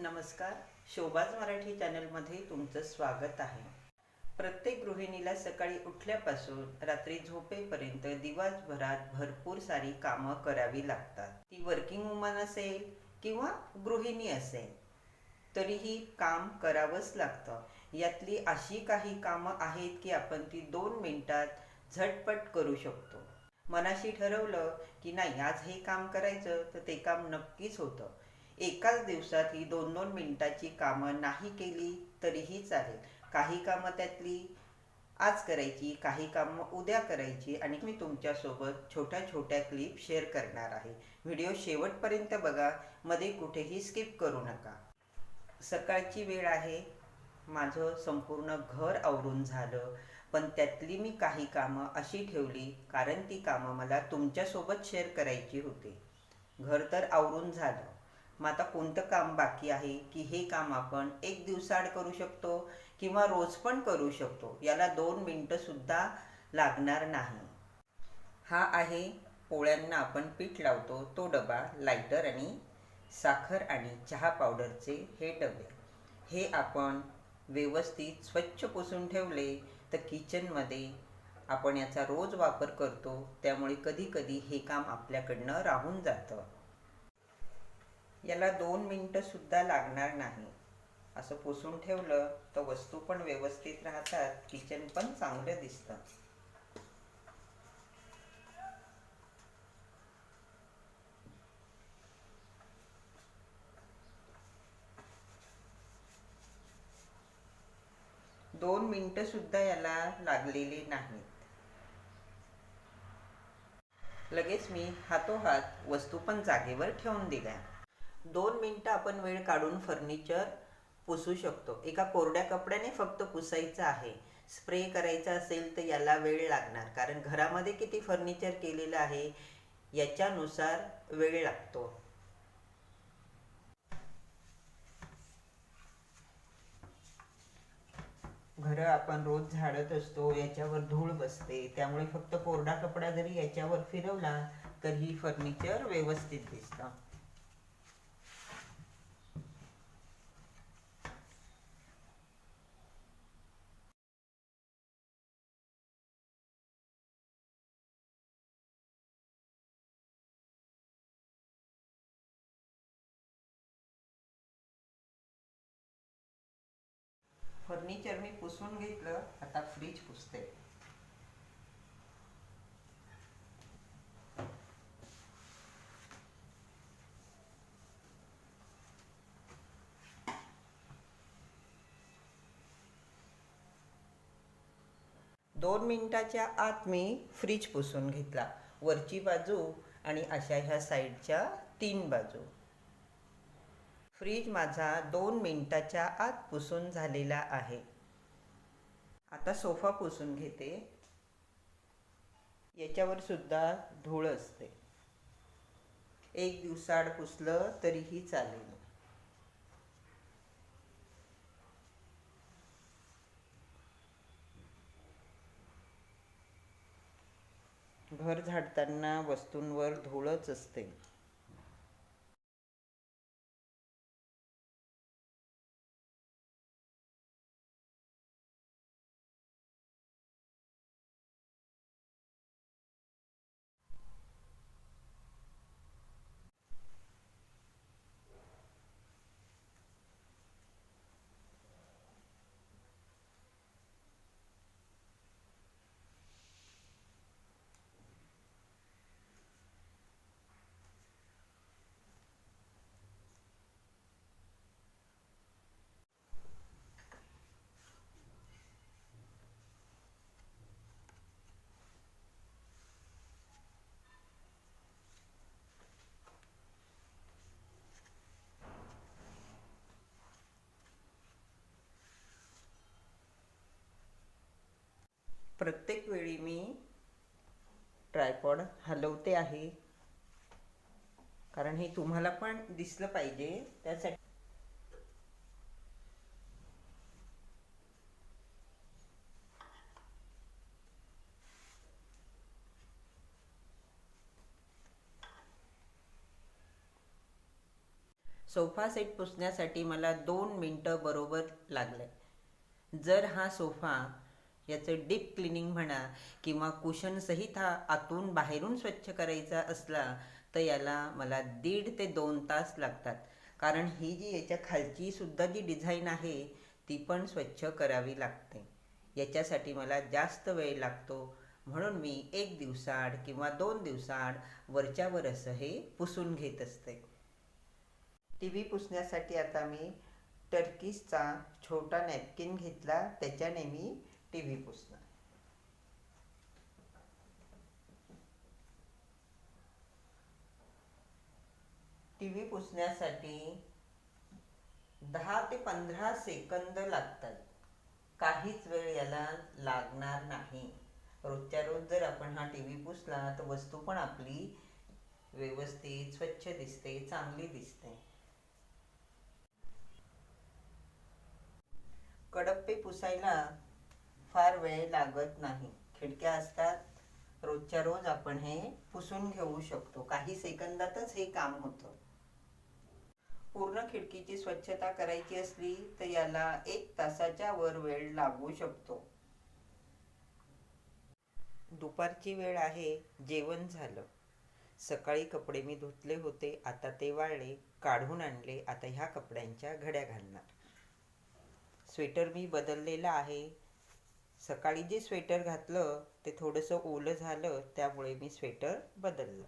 नमस्कार. शोभाज मराठी चॅनलमध्ये तुमचं स्वागत आहे. प्रत्येक गृहिणीला सकाळी उठल्यापासून रात्री झोपेपर्यंत दिवसभरात भरपूर सारी कामं करावी लागतात. ती वर्किंग वुमन असेल किंवा गृहिणी असेल तरीही काम करावंच लागतं. यातली अशी काही कामं आहेत की आपण ती 2 मिनिटात झटपट करू शकतो. मनाशी ठरवलं की नाही, आज हे काम करायचं तर ते काम नक्कीच होतं. एकाच दिवसात ही 2-2 मिनिटाची कामं नाही केली तरीही चालेल. काही कामं त्यातली आज करायची, काही कामं उद्या करायची आणि मी तुमच्यासोबत छोट्या छोट्या क्लिप शेअर करणार आहे. व्हिडिओ शेवटपर्यंत बघा, मध्ये कुठेही स्किप करू नका. सकाळची वेळ आहे. माझं संपूर्ण घर आवरून झालं, पण त्यातली मी काही कामं अशी ठेवली कारण ती कामं मला तुमच्यासोबत शेअर करायची होती. घर तर आवरून झालं, मग आता कोणतं काम बाकी आहे की हे काम आपण एक दिवसाआड करू शकतो किंवा रोज पण करू शकतो. याला 2 मिनिटंसुद्धा लागणार नाही. हा आहे पोळ्यांना आपण पीठ लावतो तो डबा, लायटर आणि साखर आणि चहा पावडरचे हे डबे. हे आपण व्यवस्थित स्वच्छ पुसून ठेवले तर किचनमध्ये आपण याचा रोज वापर करतो, त्यामुळे कधी कधी हे काम आपल्याकडनं राहून जातं. याला 2 मिनिटंसुद्धा लागणार नाही. असं पुसून ठेवलं तर वस्तू पण व्यवस्थित राहतात, किचन पण चांगलं दिसतं. दोन मिनिटंसुद्धा याला लागलेली नाहीत. लगेच मी हातोहात वस्तू पण जागेवर ठेवून दिल्या. 2 मिनिटं आपण वेळ काढून फर्निचर पुसू शकतो. एका कोरड्या कपड्याने फक्त पुसायचं आहे. स्प्रे करायचा असेल तर याला वेळ लागणार, कारण घरामध्ये किती फर्निचर केलेलं आहे याच्यानुसार वेळ लागतो. घरं आपण रोज झाडत असतो, याच्यावर धूळ बसते, त्यामुळे फक्त कोरडा कपडा जरी याच्यावर फिरवला तर ही फर्निचर व्यवस्थित दिसतं. फर्निचर मी पुसून घेतलं, आता फ्रीज पुसते. 2 मिनिटाच्या आत मी फ्रीज पुसून घेतला. वरची बाजू आणि अशा ह्या साईडच्या 3 बाजू. फ्रीज माझा 2 मिनिटाच्या आत पुसून झालेला आहे. आता सोफा पुसून घेते. याच्यावर सुद्धा धूळ असते. एक दिवसाआड पुसलं तरीही चालेल. घर झाडताना वस्तूंवर धूळच असते. प्रत्येक वेळी मी ट्रायपॉड हलवते आहे, कारण हे तुम्हाला पण दिसलं पाहिजे त्यासाठी. सोफा सेट पुसण्यासाठी मला 2 मिनटं बरोबर लागले. जर हा सोफा याचं डीप क्लिनिंग म्हणा किंवा कुशनसहित हा आतून बाहेरून स्वच्छ करायचा असला तर याला मला 1.5 ते 2 तास लागतात. कारण ही जी याच्या खालची सुद्धा जी डिझाईन आहे ती पण स्वच्छ करावी लागते. याच्यासाठी मला जास्त वेळ लागतो. म्हणून मी 1 दिवसाआड किंवा 2 दिवसाआड वरच्यावर असं हे पुसून घेत असते. टी व्ही पुसण्यासाठी आता मी टर्किसचा छोटा नॅपकिन घेतला, त्याच्याने मी टी व्ही पुसणार. टी व्ही पुसण्यासाठी 10 ते 15 सेकंद लागतात. काहीच वेळ याला लागणार नाही. रोजच्या रोज जर आपण हा टी व्ही पुसला तर वस्तू पण आपली व्यवस्थित स्वच्छ दिसते, चांगली दिसते. कडप्पे पुसायला फार वेळ लागत नाही. खिडक्या असतात, रोजच्या रोज आपण हे पुसून घेऊ शकतो. काही सेकंदातच हे काम होतं. पूर्ण खिडकीची स्वच्छता करायची असली तर याला 1 तासाच्या वर वेळ लागू शकतो. दुपारची वेळ आहे, जेवण झालं. सकाळी कपडे मी धुतले होते, आता ते वाळले, काढून आणले. आता ह्या कपड्यांच्या घड्या घालणार. स्वेटर मी बदललेलं आहे. सकाळी जे स्वेटर घातलं ते थोडंसं ओलं झालं, त्यामुळे मी स्वेटर बदललं.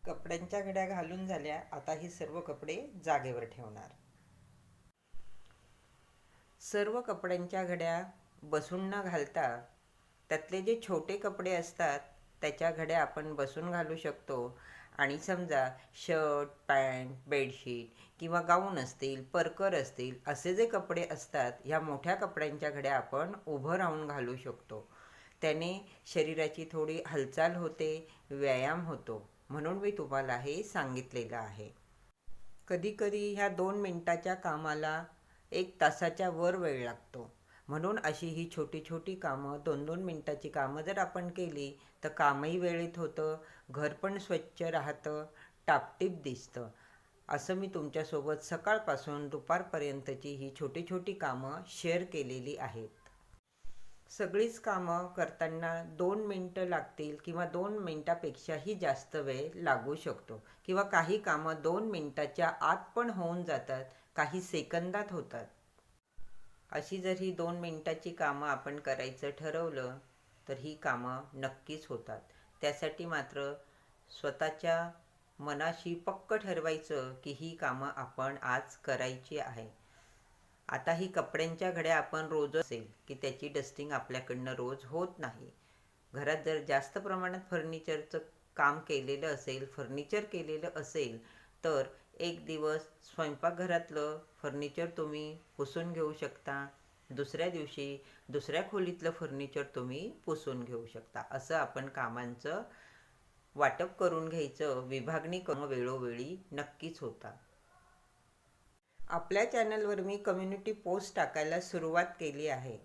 कपड्यांच्या घड्या घालून झाल्या. आता ही सर्व कपडे जागेवर ठेवणार. सर्व कपड्यांच्या घड्या बसून न घालता त्यातले जे छोटे कपडे असतात त्याच्या घड्या आपण बसून घालू शकतो. आणि समजा शर्ट, पॅन्ट, बेडशीट किंवा गाऊन असतील, परकर असतील, असे जे कपडे असतात ह्या मोठ्या कपड्यांच्या घड्या आपण उभं राहून घालू शकतो. त्याने शरीराची थोडी हालचाल होते, व्यायाम होतो. म्हणून मी तुम्हाला हे सांगितलेलं आहे. कधीकधी ह्या 2 मिनिटाच्या कामाला 1 तासाच्या वर वेळ लागतो. म्हणून अशी ही छोटी छोटी कामं, 2-2 मिनिटाची कामं जर आपण केली तर कामही वेळेत होतं, घर पण स्वच्छ राहतं, टापटीप दिसतं. असं मी तुमच्यासोबत सकाळपासून दुपारपर्यंतची ही छोटी छोटी कामं शेअर केलेली आहेत. सगळीच कामं करताना 2 मिनटं लागतील किंवा 2 मिनटापेक्षाही जास्त वेळ लागू शकतो. किंवा काही कामं 2 मिनटाच्या आत पण होऊन जातात, काही सेकंदात होतात. अशी जर ही 2 मिनटाची कामं आपण करायचं ठरवलं तर ही कामं नक्कीच होतात. त्यासाठी मात्र स्वतःच्या मनाशी पक्क ठरवायचं की ही कामं आपण आज करायची आहे. आता ही कपड्यांच्या घड्या आपण रोज असेल की त्याची डस्टिंग आपल्याकडनं रोज होत नाही. घरात जर जास्त प्रमाणात फर्निचरचं काम केलेलं असेल, फर्निचर केलेलं असेल तर 1 दिवस स्वयंपाकघरातलं फर्निचर तुम्ही पुसून घेऊ शकता. दुसऱ्या दिवशी दुसऱ्या खोलीतलं फर्निचर तुम्ही पुसून घेऊ शकता. असं आपण कामांचं वाटप करून घ्यायचं. विभागणी वेळोवेळी नक्कीच होता. आपल्या चॅनलवर मी कम्युनिटी पोस्ट टाकायला सुरुवात केली आहे.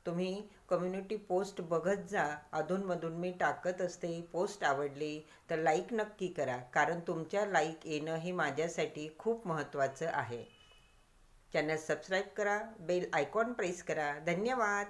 तुम्ही कम्युनिटी पोस्ट बघत जा. अधूनमधून मी टाकत असते. पोस्ट आवडली तर लाईक नक्की करा, कारण तुमच्या लाईक येणं हे माझ्यासाठी खूप महत्त्वाचं आहे. चॅनल सबस्क्राईब करा, बेल आयकॉन प्रेस करा. धन्यवाद.